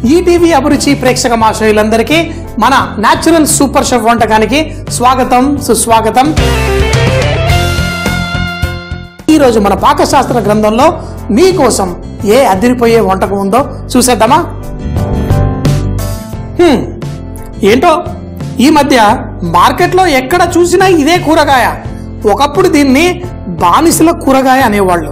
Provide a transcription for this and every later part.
ETV అభిరుచి ప్రేక్షక మాషయులందరికీ మన న్యాచురల్ సూపర్ షెఫ్ వంటకానికి స్వాగతం సుస్వాగతం. ఈరోజు మన పాకశాస్త్ర గ్రంథంలో మీకోసం ఏ అదిరిపోయే వంటకం ఉందో చూసేద్దామా? ఏంటో ఈ మధ్య మార్కెట్లో ఎక్కడ చూసినా ఇదే కూరగాయ. ఒకప్పుడు దీన్ని బానిసల కూరగాయ అనేవాళ్ళు.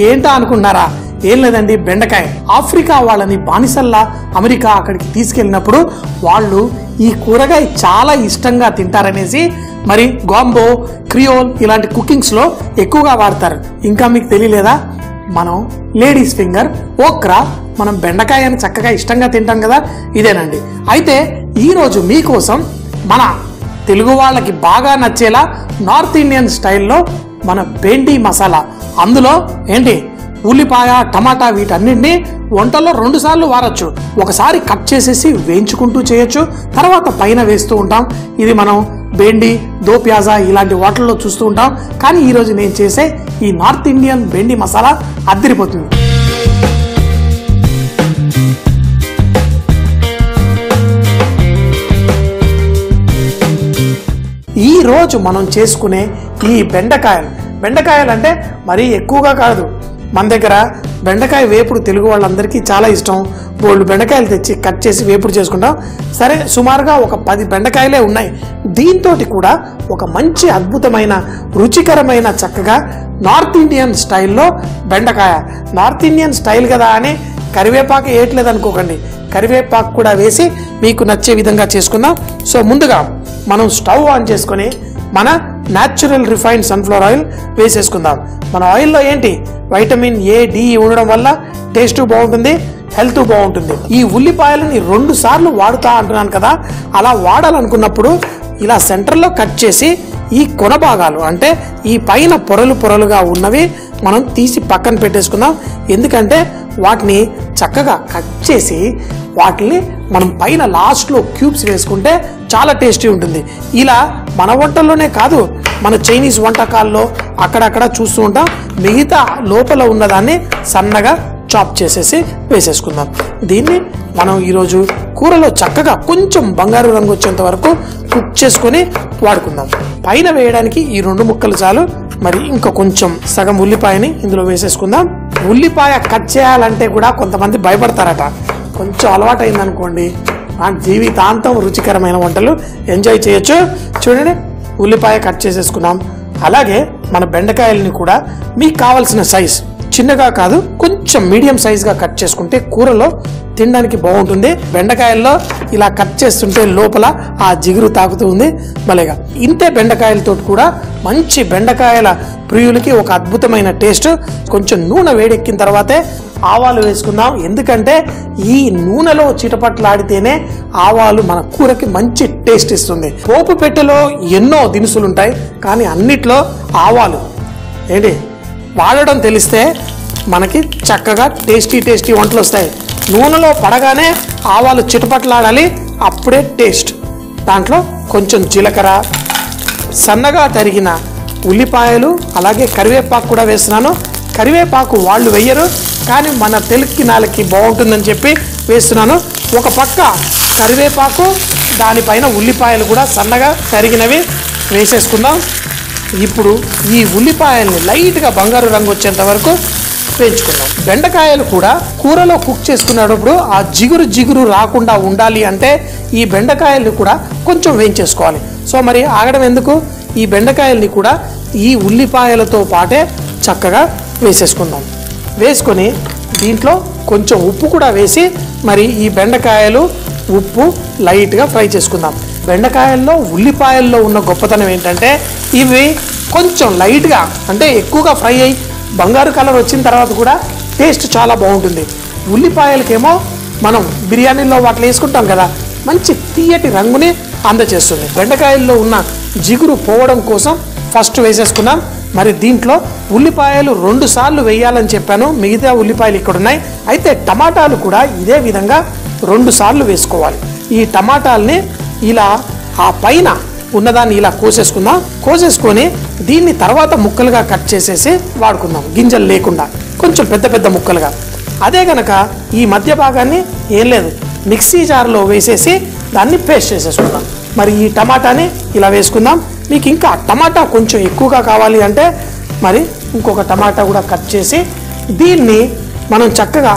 ఏంటా అనుకున్నారా? ఏం లేదండి, బెండకాయ. ఆఫ్రికా వాళ్ళని బానిసల్లా అమెరికా అక్కడికి తీసుకెళ్ళినప్పుడు వాళ్ళు ఈ కూరగాయ చాలా ఇష్టంగా తింటారనేసి మరి గాంబో, క్రియోల్ ఇలాంటి కుకింగ్స్లో ఎక్కువగా వాడతారు. ఇంకా మీకు తెలియలేదా? మనం లేడీస్ ఫింగర్, ఓక్రా, మనం బెండకాయని చక్కగా ఇష్టంగా తింటాం కదా, ఇదేనండి. అయితే ఈరోజు మీకోసం మన తెలుగు వాళ్ళకి బాగా నచ్చేలా నార్త్ ఇండియన్ స్టైల్లో మన బెండి మసాలా, అందులో ఏంటి ఉల్లిపాయ, టమాటా వీటన్నిటిని వంటల్లో 2 సార్లు వాడచ్చు. ఒకసారి కట్ చేసేసి వేయించుకుంటూ చేయొచ్చు, తర్వాత పైన వేస్తూ ఉంటాం. ఇది మనం బెండి, దో ప్యాజా ఇలాంటి వాటర్లో చూస్తూ ఉంటాం. కానీ ఈరోజు నేను చేసే ఈ నార్త్ ఇండియన్ బెండి మసాలా అద్దరిపోతుంది. ఈ రోజు మనం చేసుకునే ఈ బెండకాయలు అంటే మరీ ఎక్కువగా కాదు. మన దగ్గర బెండకాయ వేపుడు తెలుగు వాళ్ళందరికీ చాలా ఇష్టం. బోల్డ్ బెండకాయలు తెచ్చి కట్ చేసి వేపుడు చేసుకుంటాం. సరే, సుమారుగా ఒక 10 బెండకాయలే ఉన్నాయి. దీంతో కూడా ఒక మంచి అద్భుతమైన రుచికరమైన చక్కగా నార్త్ ఇండియన్ స్టైల్లో బెండకాయ. నార్త్ ఇండియన్ స్టైల్ కదా అని కరివేపాకు వేయట్లేదు అనుకోకండి, కరివేపాకు కూడా వేసి మీకు నచ్చే విధంగా చేసుకుందాం. సో ముందుగా మనం స్టవ్ ఆన్ చేసుకొని మన న్యాచురల్ రిఫైన్డ్ సన్ఫ్లవర్ ఆయిల్ వేసేసుకుందాం. మన ఆయిల్లో ఏంటి వైటమిన్ ఏ, డి ఉండడం వల్ల టేస్ట్ బాగుంటుంది, హెల్త్ బాగుంటుంది. ఈ ఉల్లిపాయలని 2 సార్లు వాడుతా అంటున్నాను కదా, అలా వాడాలనుకున్నప్పుడు ఇలా సెంటర్లో కట్ చేసి ఈ కొన భాగాలు అంటే ఈ పైన పొరలుగా ఉన్నవి మనం తీసి పక్కన పెట్టేసుకుందాం. ఎందుకంటే వాటిని చక్కగా కట్ చేసి వాటిని మనం పైన లాస్ట్లో క్యూబ్స్ వేసుకుంటే చాలా టేస్టీ ఉంటుంది. ఇలా మన వంటల్లోనే కాదు, మన చైనీస్ వంటకాల్లో అక్కడక్కడ చూస్తూ ఉంటాం. మిగతా లోపల ఉన్నదాన్ని సన్నగా చాప్ చేసేసి వేసేసుకుందాం. దీన్ని మనం ఈరోజు కూరలో చక్కగా కొంచెం బంగారు రంగు వచ్చేంత వరకు కుక్ చేసుకొని వాడుకుందాం. పైన వేయడానికి ఈ 2 ముక్కలు చాలు. మరి ఇంకా కొంచెం సగం ఉల్లిపాయని ఇందులో వేసేసుకుందాం. ఉల్లిపాయ కట్ చేయాలంటే కూడా కొంతమంది భయపడతారట. కొంచెం అలవాటు అయిందనుకోండి, జీవితాంతం రుచికరమైన వంటలు ఎంజాయ్ చేయొచ్చు. చూడండి, ఉల్లిపాయ కట్ చేసేసుకున్నాం. అలాగే మన బెండకాయలని కూడా మీకు కావాల్సిన సైజ్, చిన్నగా కాదు కొంచెం మీడియం సైజ్గా కట్ చేసుకుంటే కూరలో తినడానికి బాగుంటుంది. బెండకాయల్లో ఇలా కట్ చేస్తుంటే లోపల ఆ జిగురు తాకుతూ ఉంది భలేగా. ఇంతే బెండకాయలతో కూడా మంచి బెండకాయల ప్రియులకి ఒక అద్భుతమైన టేస్ట్. కొంచెం నూనె వేడెక్కిన తర్వాతే ఆవాలు వేసుకుందాం. ఎందుకంటే ఈ నూనెలో చిటపట్లాడితేనే ఆవాలు మన కూరకి మంచి టేస్ట్ ఇస్తుంది. పోపు పెట్టెలో ఎన్నో దినుసులు ఉంటాయి, కానీ అన్నిట్లో ఆవాలు ఏంటి వాడడం తెలిస్తే మనకి చక్కగా టేస్టీ వంటలు వస్తాయి. నూనెలో పడగానే ఆవాలు చిటపట్లాడాలి, అప్పుడే టేస్ట్. దాంట్లో కొంచెం జీలకర్ర, సన్నగా తరిగిన ఉల్లిపాయలు, అలాగే కరివేపాకు కూడా వేస్తున్నాను. కరివేపాకు వాళ్ళు వెయ్యరు, కానీ మన తెలుగుకి నాలుగుకి బాగుంటుందని చెప్పి వేస్తున్నాను. ఒక పక్క కరివేపాకు, దానిపైన ఉల్లిపాయలు కూడా సన్నగా తరిగినవి వేసేసుకుందాం. ఇప్పుడు ఈ ఉల్లిపాయల్ని లైట్గా బంగారు రంగు వచ్చేంత వరకు వేయించుకుందాం. బెండకాయలు కూడా కూరలో కుక్ చేసుకునేటప్పుడు ఆ జిగురు రాకుండా ఉండాలి అంటే ఈ బెండకాయల్ని కూడా కొంచెం వేయించేసుకోవాలి. సో మరి ఆగడం ఎందుకు, ఈ బెండకాయల్ని కూడా ఈ ఉల్లిపాయలతో పాటే చక్కగా వేసేసుకుందాం. వేసుకొని దీంట్లో కొంచెం ఉప్పు కూడా వేసి మరి ఈ బెండకాయలు ఉప్పు లైట్గా ఫ్రై చేసుకుందాం. బెండకాయల్లో ఉల్లిపాయల్లో ఉన్న గొప్పతనం ఏంటంటే ఇవి కొంచెం లైట్గా, అంటే ఎక్కువగా ఫ్రై అయ్యి బంగారు కలర్ వచ్చిన తర్వాత కూడా టేస్ట్ చాలా బాగుంటుంది. ఉల్లిపాయలకేమో మనం బిర్యానీలో వాటిలో వేసుకుంటాం కదా, మంచి తీయటి రంగుని అందజేస్తుంది. బెండకాయల్లో ఉన్న జిగురు పోవడం కోసం ఫస్ట్ వేసేసుకున్నాం. మరి దీంట్లో ఉల్లిపాయలు 2 సార్లు వేయాలని చెప్పాను, మిగతా ఉల్లిపాయలు ఇక్కడ ఉన్నాయి. అయితే టమాటాలు కూడా ఇదే విధంగా 2 సార్లు వేసుకోవాలి. ఈ టమాటాలని ఇలా ఆ పైన ఉన్నదాన్ని ఇలా కోసేసుకొని దీన్ని తర్వాత ముక్కలుగా కట్ చేసేసి వాడుకుందాం. గింజలు లేకుండా కొంచెం పెద్ద ముక్కలుగా. అదే గనక ఈ మధ్య భాగాన్ని ఏం లేదు మిక్సీ జార్లో వేసేసి దాన్ని పేస్ట్ చేసేసుకుందాం. మరి ఈ టమాటాని ఇలా వేసుకుందాం. మీకు ఇంకా టమాటా కొంచెం ఎక్కువగా కావాలి అంటే మరి ఇంకొక టమాటా కూడా కట్ చేసి దీన్ని మనం చక్కగా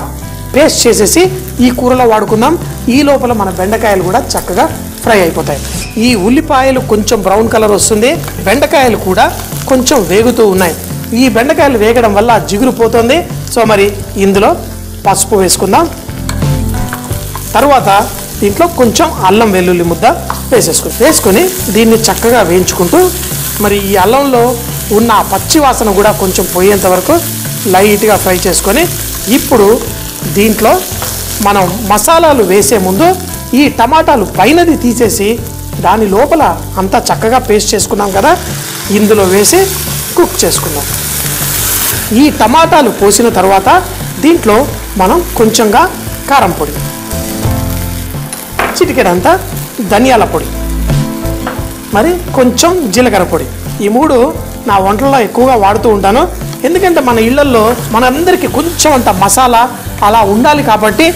పేస్ట్ చేసేసి ఈ కూరలో వాడుకుందాం. ఈ లోపల మన బెండకాయలు కూడా చక్కగా ఫ్రై అయిపోతాయి. ఈ ఉల్లిపాయలు కొంచెం బ్రౌన్ కలర్ వస్తుంది, బెండకాయలు కూడా కొంచెం వేగుతూ ఉన్నాయి. ఈ బెండకాయలు వేగడం వల్ల జిగురు పోతుంది. సో మరి ఇందులో పసుపు వేసుకుందాం. తర్వాత దీంట్లో కొంచెం అల్లం వెల్లుల్లి ముద్ద వేసుకొని దీన్ని చక్కగా వేయించుకుంటూ మరి ఈ అల్లంలో ఉన్న పచ్చి వాసన కూడా కొంచెం పోయేంత వరకు లైట్గా ఫ్రై చేసుకొని ఇప్పుడు దీంట్లో మనం మసాలాలు వేసే ముందు ఈ టమాటాలు పైనది తీసేసి దాని లోపల అంతా చక్కగా పేస్ట్ చేసుకున్నాం కదా, ఇందులో వేసి కుక్ చేసుకుందాం. ఈ టమాటాలు పోసిన తర్వాత దీంట్లో మనం కొంచెంగా కారం పొడి, చిటికెడంతా ధనియాల పొడి, మరి కొంచెం జీలకర్ర పొడి. ఈ మూడు నా వంటల్లో ఎక్కువగా వాడుతూ ఉంటాను. ఎందుకంటే మన ఇళ్లల్లో మనందరికీ కొంచెం అంత మసాలా అలా ఉండాలి కాబట్టి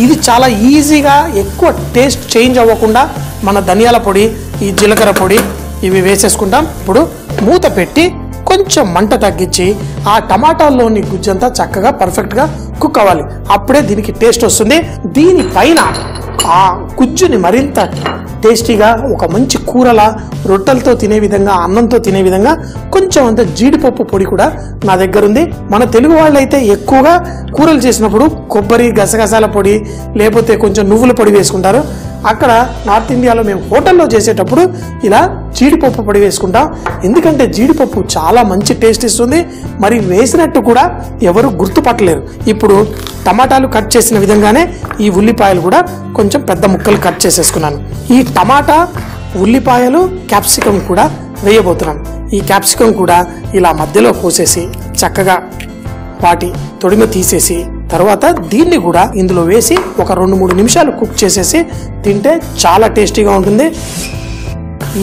ఇది చాలా ఈజీగా ఎక్కువ టేస్ట్ చేంజ్ అవ్వకుండా మన ధనియాల పొడి, ఈ జీలకర్ర పొడి ఇవి వేసేసుకుంటాం. ఇప్పుడు మూత పెట్టి కొంచెం మంట తగ్గించి ఆ టమాటాల్లోని గుజ్జంతా చక్కగా పర్ఫెక్ట్గా కుక్ అవ్వాలి. అప్పుడే దీనికి టేస్ట్ వస్తుంది. దీనిపైన ఆ గుజ్జుని మరింత టేస్టీగా ఒక మంచి కూరలా రొట్టెలతో తినే విధంగా, అన్నంతో తినే విధంగా కొంచెం అంత జీడిపప్పు పొడి కూడా నా దగ్గర ఉంది. మన తెలుగు వాళ్ళైతే ఎక్కువగా కూరలు చేసినప్పుడు కొబ్బరి గసగసాల పొడి లేకపోతే కొంచెం నువ్వుల పొడి వేసుకుంటారు. అక్కడ నార్త్ ఇండియాలో మేము హోటల్లో చేసేటప్పుడు ఇలా జీడిపప్పు పొడి వేసుకుంటాం. ఎందుకంటే జీడిపప్పు చాలా మంచి టేస్ట్ ఇస్తుంది. మరి వేసినట్టు కూడా ఎవరు గుర్తుపట్టలేరు. ఇప్పుడు టమాటాలు కట్ చేసిన విధంగానే ఈ ఉల్లిపాయలు కూడా కొంచెం పెద్ద ముక్కలు కట్ చేసేసుకున్నాను. ఈ టమాటా, ఉల్లిపాయలు, క్యాప్సికం కూడా వేయబోతున్నాను. ఈ క్యాప్సికం కూడా ఇలా మధ్యలో పోసేసి చక్కగా వాటి తొడిమ తీసేసి తర్వాత దీన్ని కూడా ఇందులో వేసి ఒక 2-3 నిమిషాలు కుక్ చేసేసి తింటే చాలా టేస్టీగా ఉంటుంది.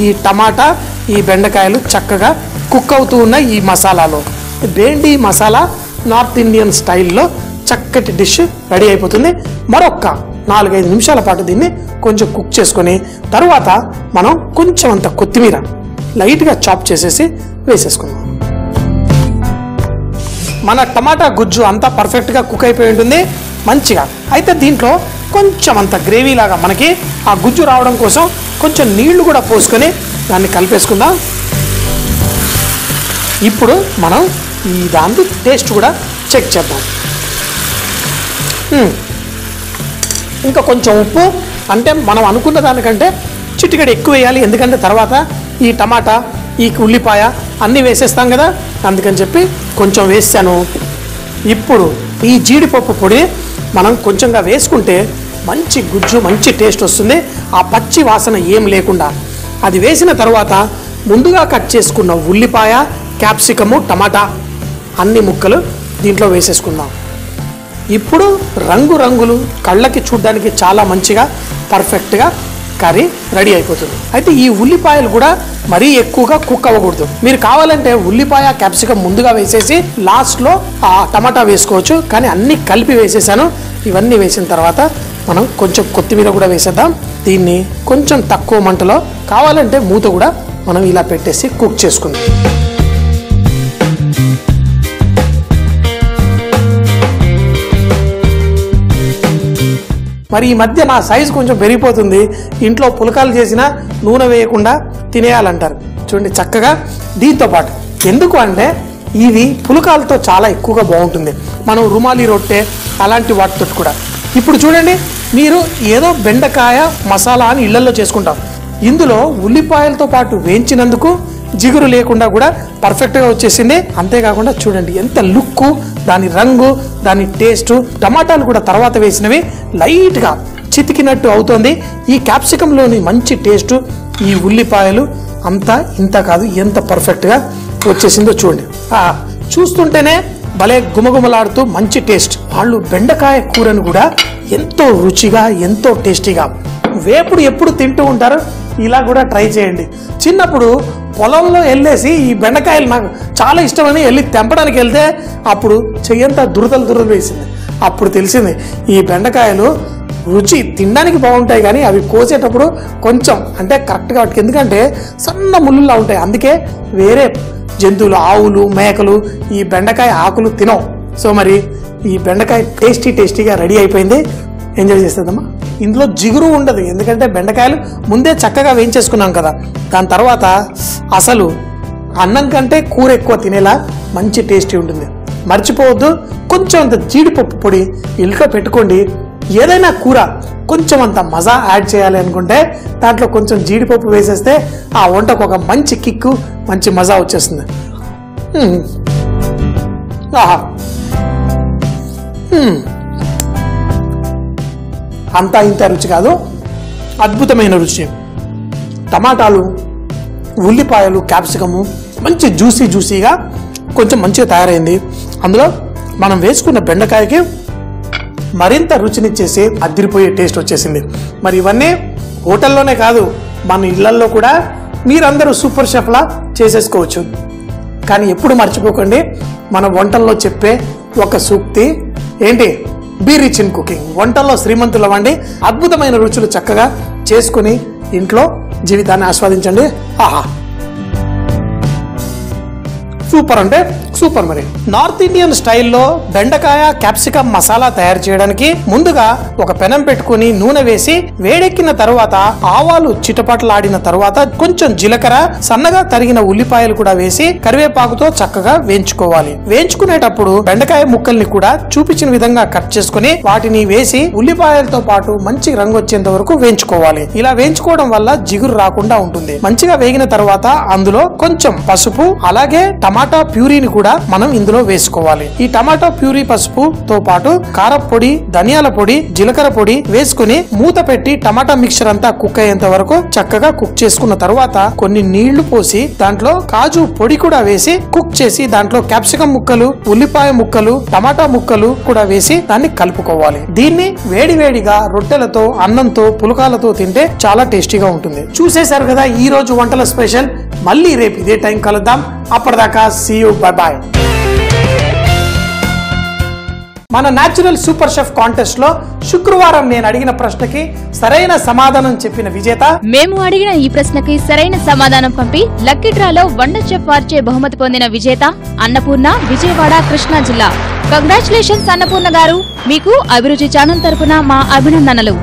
ఈ టమాటా, ఈ బెండకాయలు చక్కగా కుక్ అవుతూ ఉన్న ఈ మసాలాలో బేండి మసాలా నార్త్ ఇండియన్ స్టైల్లో చక్కటి డిష్ రెడీ అయిపోతుంది. మరొక 4-5 నిమిషాల పాటు దీన్ని కొంచెం కుక్ చేసుకొని తర్వాత మనం కొంచెం అంత కొత్తిమీర లైట్గా చాప్ చేసేసి వేసేసుకుందాం. మన టమాటా గుజ్జు అంతా పర్ఫెక్ట్గా కుక్ అయిపోయి ఉంటుంది మంచిగా. అయితే దీంట్లో కొంచెం అంత గ్రేవీ లాగా మనకి ఆ గుజ్జు రావడం కోసం కొంచెం నీళ్లు కూడా పోసుకొని దాన్ని కలిపేసుకుందాం. ఇప్పుడు మనం ఈ దాని టేస్ట్ కూడా చెక్ చేద్దాం. ఇంకా కొంచెం ఉప్పు, అంటే మనం అనుకున్న దానికంటే చిటికెడు ఎక్కువ వేయాలి. ఎందుకంటే తర్వాత ఈ టమాటా, ఈ ఉల్లిపాయ అన్నీ వేసేస్తాం కదా, అందుకని చెప్పి కొంచెం వేసాను. ఇప్పుడు ఈ జీడిపప్పు పొడి మనం కొంచెంగా వేసుకుంటే మంచి గుజ్జు, మంచి టేస్ట్ వస్తుంది. ఆ పచ్చి వాసన ఏం లేకుండా అది వేసిన తర్వాత ముందుగా కట్ చేసుకున్న ఉల్లిపాయ, క్యాప్సికము, టమాటా అన్ని ముక్కలు దీంట్లో వేసేసుకుందాం. ఇప్పుడు రంగులు కళ్ళకి చూడడానికి చాలా మంచిగా పర్ఫెక్ట్గా కర్రీ రెడీ అయిపోతుంది. అయితే ఈ ఉల్లిపాయలు కూడా మరీ ఎక్కువగా కుక్ అవ్వకూడదు. మీరు కావాలంటే ఉల్లిపాయ, క్యాప్సికం ముందుగా వేసేసి లాస్ట్లో ఆ టమాటా వేసుకోవచ్చు. కానీ అన్నీ కలిపి వేసేసాను. ఇవన్నీ వేసిన తర్వాత మనం కొంచెం కొత్తిమీర కూడా వేసేద్దాం. దీన్ని కొంచెం తక్కువ మంటలో కావాలంటే మూత కూడా మనం ఇలా పెట్టేసి కుక్ చేసుకుందాం. మరి ఈ మధ్య నా సైజు కొంచెం పెరిగిపోతుంది. ఇంట్లో పులకాలు చేసినా నూనె వేయకుండా తినేయాలంటారు. చూడండి చక్కగా దీంతో పాటు, ఎందుకు అంటే ఇది పులకాలతో చాలా ఎక్కువగా బాగుంటుంది. మనం రుమాలి రొట్టె అలాంటి వాటితో కూడా. ఇప్పుడు చూడండి, మీరు ఏదో బెండకాయ మసాలా అని ఇళ్లలో చేసుకుంటాం. ఇందులో ఉల్లిపాయలతో పాటు వేయించినందుకు జిగురు లేకుండా కూడా పర్ఫెక్ట్గా వచ్చేసింది. అంతేకాకుండా చూడండి ఎంత లుక్కు, దాని రంగు, దాని టేస్ట్. టమాటాలు కూడా తర్వాత వేసినవి లైట్గా చితికినట్టు అవుతుంది. ఈ క్యాప్సికంలోని మంచి టేస్ట్, ఈ ఉల్లిపాయలు అంతా ఇంత కాదు ఎంత పర్ఫెక్ట్గా వచ్చేసిందో చూడండి. చూస్తుంటేనే భలే గుమగుమలాడుతూ మంచి టేస్ట్. వాళ్ళు బెండకాయ కూరను కూడా ఎంతో రుచిగా, ఎంతో టేస్టీగా వేపుడు ఎప్పుడు తింటూ ఉంటారు, ఇలా కూడా ట్రై చేయండి. చిన్నప్పుడు పొలంలో వెళ్ళేసి ఈ బెండకాయలు నాకు చాలా ఇష్టమని వెళ్ళి తెంపడానికి వెళ్తే అప్పుడు చెయ్యంతా దురదలు వేసింది. అప్పుడు తెలిసింది ఈ బెండకాయలు రుచి తినడానికి బాగుంటాయి, కానీ అవి కోసేటప్పుడు కొంచెం అంటే కరెక్ట్గా వాటికి, ఎందుకంటే సన్న ముళ్ళులా ఉంటాయి. అందుకే వేరే జంతువులు, ఆవులు, మేకలు ఈ బెండకాయ ఆకులు తినవు. సో మరి ఈ బెండకాయ టేస్టీగా రెడీ అయిపోయింది. ఎంజాయ్ చేస్తుందమ్మా. ఇందులో జిగురు ఉండదు, ఎందుకంటే బెండకాయలు ముందే చక్కగా వేయించేసుకున్నాం కదా. దాని తర్వాత అసలు అన్నం కంటే కూర ఎక్కువ తినేలా మంచి టేస్టీ ఉంటుంది. మర్చిపోవద్దు, కొంచెం అంత జీడిపప్పు పొడి ఇంట్లో పెట్టుకోండి. ఏదైనా కూర కొంచెం అంత మజా యాడ్ చేయాలి అనుకుంటే దాంట్లో కొంచెం జీడిపప్పు వేసేస్తే ఆ వంటకు ఒక మంచి కిక్కు, మంచి మజా వచ్చేస్తుంది. ఆహా, అంతా ఇంత రుచి కాదు, అద్భుతమైన రుచి. టమాటాలు, ఉల్లిపాయలు, క్యాప్సికము మంచి జ్యూసీగా కొంచెం మంచిగా తయారైంది. అందులో మనం వేసుకున్న బెండకాయకి మరింత రుచినిచ్చేసి అదిరిపోయే టేస్ట్ వచ్చేసింది. మరి ఇవన్నీ హోటల్లోనే కాదు, మన ఇళ్లల్లో కూడా మీరందరూ సూపర్ షెఫ్లా చేసేసుకోవచ్చు. కానీ ఎప్పుడు మర్చిపోకండి, మన వంటల్లో చెప్పే ఒక సూక్తి ఏంటి? Be rich in cooking. వంటల్లో శ్రీమంతులు అవ్వండి, అద్భుతమైన రుచులు చక్కగా చేసుకుని ఇంట్లో జీవితాన్ని ఆస్వాదించండి. ఆహా, సూపర్ అంటే సూపర్. మరి నార్త్ ఇండియన్ స్టైల్లో బెండకాయ క్యాప్సికమ్ మసాలా తయారు చేయడానికి ముందుగా ఒక పెనం పెట్టుకుని నూనె వేసి వేడెక్కిన తర్వాత ఆవాలు చిటపటలాడిన తర్వాత కొంచెం జీలకర్ర, సన్నగా తరిగిన ఉల్లిపాయలు కూడా వేసి కరివేపాకుతో చక్కగా వేయించుకోవాలి. వేయించుకునేటప్పుడు బెండకాయ ముక్కల్ని కూడా చూపించిన విధంగా కట్ చేసుకుని వాటిని వేసి ఉల్లిపాయలతో పాటు మంచి రంగు వచ్చేంత వరకు వేయించుకోవాలి. ఇలా వేయించుకోవడం వల్ల జిగురు రాకుండా ఉంటుంది. మంచిగా వేగిన తర్వాత అందులో కొంచెం పసుపు, అలాగే టమాటా ప్యూరీని కూడా మనం ఇందులో వేసుకోవాలి. ఈ టమాటా ప్యూరీ, పసుపుతో పాటు కారం పొడి, ధనియాల పొడి, జీలకర్ర పొడి వేసుకుని మూత పెట్టి టమాటా మిక్చర్ అంతా కుక్ అయ్యేంత వరకు చక్కగా కుక్ చేసుకున్న తర్వాత కొన్ని నీళ్లు పోసి దాంట్లో కాజు పొడి కూడా వేసి కుక్ చేసి దాంట్లో క్యాప్సికం ముక్కలు, ఉల్లిపాయ ముక్కలు, టమాటా ముక్కలు కూడా వేసి దాన్ని కలుపుకోవాలి. దీన్ని వేడివేడిగా రొట్టెలతో, అన్నంతో, పులకాలతో తింటే చాలా టేస్టీగా ఉంటుంది. చూసేశారు కదా ఈ రోజు వంటల స్పెషల్. మళ్ళీ రేపు ఇదే టైం కలుద్దాం. అప్పటిదాకా సీ యూ, బై బాయ్. మన న్యాచురల్ సూపర్ షెఫ్ కాంటెస్ట్ లో శుక్రవారం నేను అడిగిన ప్రశ్నకి సరైన సమాధానం చెప్పిన విజేత, మేము అడిగిన ఈ ప్రశ్నకి సరైన సమాధానం పంపి లక్కీ డ్రాలో వండర్ చెఫ్ వారిచే బహుమతి పొందిన విజేత అన్నపూర్ణ, విజయవాడ, కృష్ణా జిల్లా. కంగ్రాచులేషన్స్ అన్నపూర్ణ గారు, మీకు అభిరుచి ఛానల్ తరపున మా అభినందనలు.